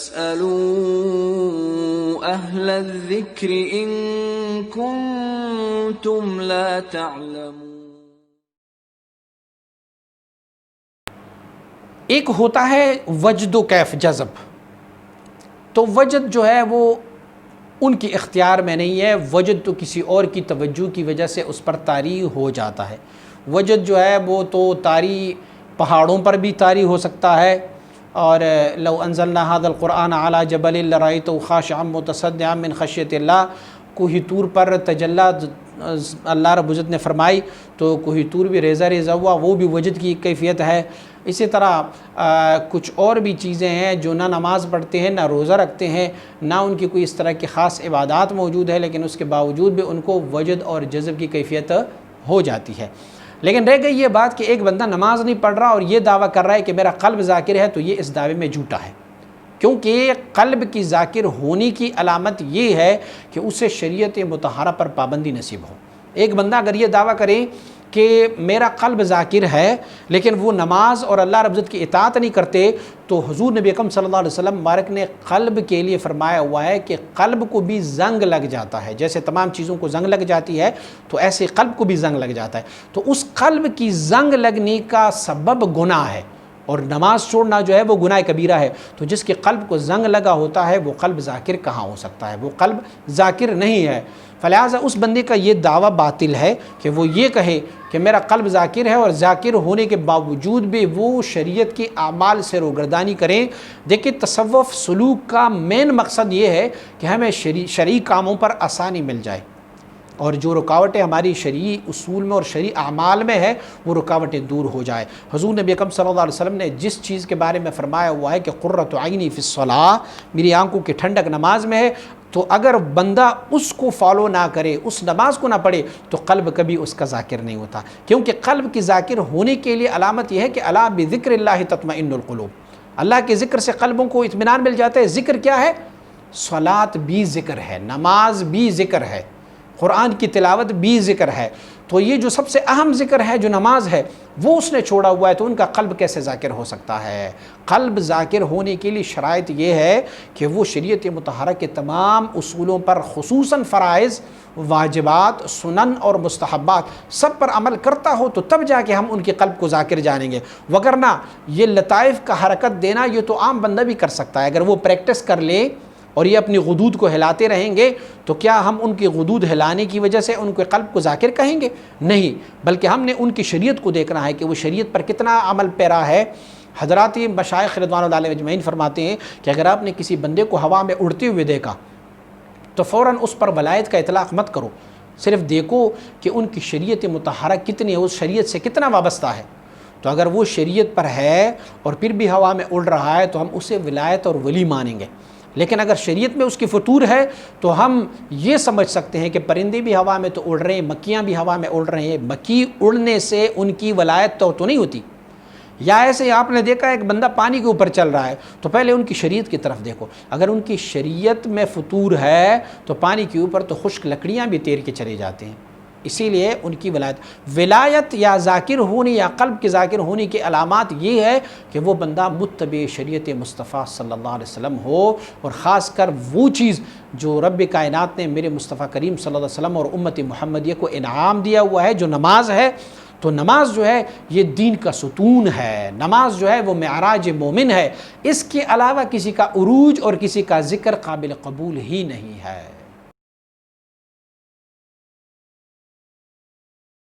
فَاسْأَلُوا أَهْلَ الذِّكْرِ إِن كُنتُمْ لَا تَعْلَمُونَ۔ ایک ہوتا ہے وجد و کیف، جذب، تو وجد جو ہے وہ ان کی اختیار میں نہیں ہے، وجد تو کسی اور کی توجہ کی وجہ سے اس پر طاری ہو جاتا ہے۔ وجد جو ہے وہ تو طاری پہاڑوں پر بھی طاری ہو سکتا ہے، اور لو انزلنا هذا القرآن على جبل لرأيته خاشعا متصدعا من خشیۃ اللہ، کوہ طور پر تجلی اللہ رب العزت نے فرمائی تو کوہ طور بھی ریزہ ریزہ ہوا، وہ بھی وجد کی کیفیت ہے۔ اسی طرح کچھ اور بھی چیزیں ہیں جو نہ نماز پڑھتے ہیں، نہ روزہ رکھتے ہیں، نہ ان کی کوئی اس طرح کی خاص عبادات موجود ہے، لیکن اس کے باوجود بھی ان کو وجد اور جذب کی کیفیت ہو جاتی ہے۔ لیکن رہ گئی یہ بات کہ ایک بندہ نماز نہیں پڑھ رہا اور یہ دعویٰ کر رہا ہے کہ میرا قلب ذاکر ہے، تو یہ اس دعوے میں جھوٹا ہے، کیونکہ قلب کی ذاکر ہونے کی علامت یہ ہے کہ اسے شریعت مطہرہ پر پابندی نصیب ہو۔ ایک بندہ اگر یہ دعویٰ کرے کہ میرا قلب ذاکر ہے لیکن وہ نماز اور اللہ رب العزت کی اطاعت نہیں کرتے، تو حضور نبی اکرم صلی اللہ علیہ وسلم مبارک نے قلب کے لیے فرمایا ہوا ہے کہ قلب کو بھی زنگ لگ جاتا ہے، جیسے تمام چیزوں کو زنگ لگ جاتی ہے تو ایسے قلب کو بھی زنگ لگ جاتا ہے، تو اس قلب کی زنگ لگنے کا سبب گناہ ہے، اور نماز چھوڑنا جو ہے وہ گناہ کبیرہ ہے۔ تو جس کے قلب کو زنگ لگا ہوتا ہے وہ قلب ذاکر کہاں ہو سکتا ہے؟ وہ قلب ذاکر نہیں ہے۔ فلہذا اس بندے کا یہ دعویٰ باطل ہے کہ وہ یہ کہے کہ میرا قلب ذاکر ہے اور ذاکر ہونے کے باوجود بھی وہ شریعت کے اعمال سے روگردانی کریں۔ دیکھیں، تصوف سلوک کا مین مقصد یہ ہے کہ ہمیں شرعی کاموں پر آسانی مل جائے، اور جو رکاوٹیں ہماری شرعی اصول میں اور شرعی اعمال میں ہے وہ رکاوٹیں دور ہو جائے۔ حضور نبی اکرم صلی اللہ علیہ وسلم نے جس چیز کے بارے میں فرمایا ہوا ہے کہ قرۃ عینی فی الصلاۃ، میری آنکھوں کی ٹھنڈک نماز میں ہے، تو اگر بندہ اس کو فالو نہ کرے، اس نماز کو نہ پڑھے، تو قلب کبھی اس کا ذاکر نہیں ہوتا، کیونکہ قلب کی ذاکر ہونے کے لیے علامت یہ ہے کہ الا بذکر اللہ تطمئن القلوب، اللہ کے ذکر سے قلبوں کو اطمینان مل جاتا ہے۔ ذکر کیا ہے؟ صلاۃ بھی ذکر ہے، نماز بھی ذکر ہے، قرآن کی تلاوت بھی ذکر ہے، تو یہ جو سب سے اہم ذکر ہے جو نماز ہے وہ اس نے چھوڑا ہوا ہے، تو ان کا قلب کیسے ذاکر ہو سکتا ہے؟ قلب ذاکر ہونے کے لیے شرائط یہ ہے کہ وہ شریعت مطہرہ کے تمام اصولوں پر، خصوصاً فرائض، واجبات، سنن اور مستحبات سب پر عمل کرتا ہو، تو تب جا کے ہم ان کے قلب کو ذاکر جانیں گے، وگرنہ یہ لطائف کا حرکت دینا یہ تو عام بندہ بھی کر سکتا ہے، اگر وہ پریکٹس کر لے اور یہ اپنی غدود کو ہلاتے رہیں گے تو کیا ہم ان کی غدود ہلانے کی وجہ سے ان کے قلب کو ذاکر کہیں گے؟ نہیں، بلکہ ہم نے ان کی شریعت کو دیکھنا ہے کہ وہ شریعت پر کتنا عمل پیرا ہے۔ حضرات مشائخ رضوان اللہ علیہم اجمعین فرماتے ہیں کہ اگر آپ نے کسی بندے کو ہوا میں اڑتے ہوئے دیکھا تو فوراً اس پر ولایت کا اطلاق مت کرو، صرف دیکھو کہ ان کی شریعت مطہرہ کتنی ہے، اس شریعت سے کتنا وابستہ ہے، تو اگر وہ شریعت پر ہے اور پھر بھی ہوا میں اڑ رہا ہے تو ہم اسے ولایت اور ولی مانیں گے۔ لیکن اگر شریعت میں اس کی فطور ہے تو ہم یہ سمجھ سکتے ہیں کہ پرندے بھی ہوا میں تو اڑ رہے ہیں، مکھیاں بھی ہوا میں اڑ رہے ہیں، مکھی اڑنے سے ان کی ولایت تو نہیں ہوتی۔ یا ایسے ہی آپ نے دیکھا ایک بندہ پانی کے اوپر چل رہا ہے تو پہلے ان کی شریعت کی طرف دیکھو، اگر ان کی شریعت میں فطور ہے تو پانی کے اوپر تو خشک لکڑیاں بھی تیر کے چلے جاتے ہیں، اسی لیے ان کی ولایت یا ذاکر ہونے یا قلب کے ذاکر ہونے کی علامات یہ ہے کہ وہ بندہ متبع شریعت مصطفیٰ صلی اللہ علیہ وسلم ہو، اور خاص کر وہ چیز جو رب کائنات نے میرے مصطفیٰ کریم صلی اللہ علیہ وسلم اور امت محمدیہ کو انعام دیا ہوا ہے، جو نماز ہے، تو نماز جو ہے یہ دین کا ستون ہے، نماز جو ہے وہ معراج مومن ہے، اس کے علاوہ کسی کا عروج اور کسی کا ذکر قابل قبول ہی نہیں ہے۔